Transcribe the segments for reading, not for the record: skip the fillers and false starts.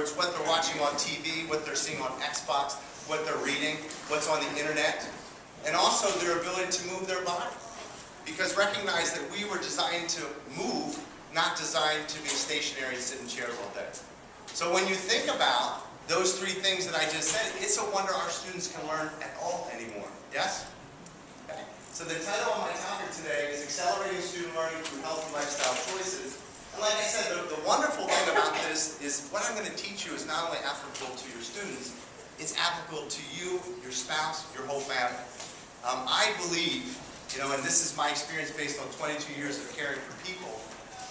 words, what they're watching on TV, what they're seeing on Xbox, what they're reading, what's on the internet, and also their ability to move their body. Because recognize that we were designed to move, not designed to be stationary and sit in chairs all day. So when you think about those three things that I just said, it's a wonder our students can learn at all anymore. Yes? Okay. So the title of my topic today is Accelerating Student Learning Through Healthy Lifestyle Choices. And like I said, the wonderful thing about this is what I'm going to teach you is not only applicable to your students, it's applicable to you, your spouse, your whole family. I believe, and this is my experience based on 22 years of caring for people,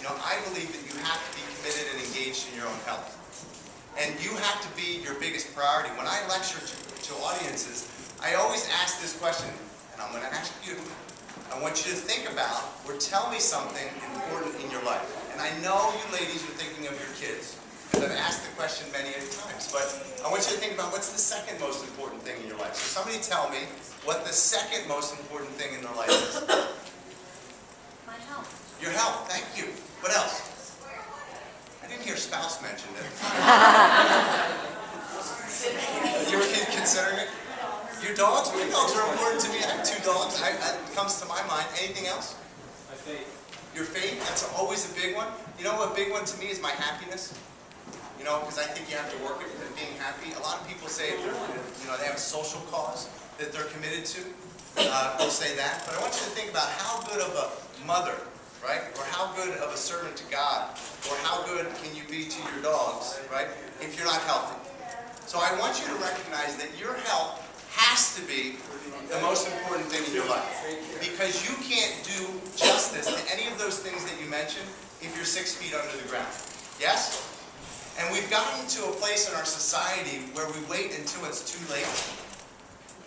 I believe that you have to be committed and engaged in your own health. And you have to be your biggest priority. When I lecture to audiences, I always ask this question, and I'm going to ask you. I want you to think about, or tell me something important in your life. And I know you ladies are thinking of your kids, because I've asked the question many times. But I want you to think about what's the second most important thing in your life. So somebody tell me what the second most important thing in their life is. My health. Your health, thank you. What else? I didn't hear spouse mentioned it. You were considering it? Your dogs? Your dogs are important to me. I have 2 dogs. That comes to my mind. Anything else? My faith. Your faith? That's always a big one. You know what a big one to me is my happiness? Because I think you have to work at being happy. A lot of people say if they're, they have a social cause that they're committed to. They'll say that. But I want you to think about how good of a mother, right? Or how good of a servant to God, or how good can you be to your dogs, right? If you're not healthy. So I want you to recognize that your health has to be the most important thing in your life. Because you can't do justice to any of those things that you mentioned if you're 6 feet under the ground. Yes? And we've gotten to a place in our society where we wait until it's too late,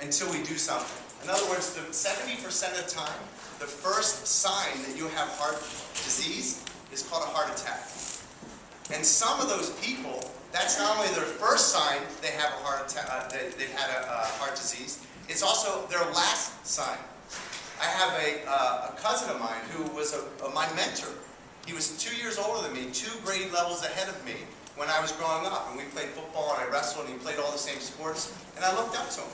until we do something. In other words, 70% of the time, the first sign that you have heart disease is called a heart attack. And some of those people, that's not only their first sign they have a heart attack, they've had a heart disease, it's also their last sign. I have a cousin of mine who was my mentor. He was 2 years older than me, 2 grade levels ahead of me when I was growing up. And we played football and I wrestled and he played all the same sports. And I looked up to him.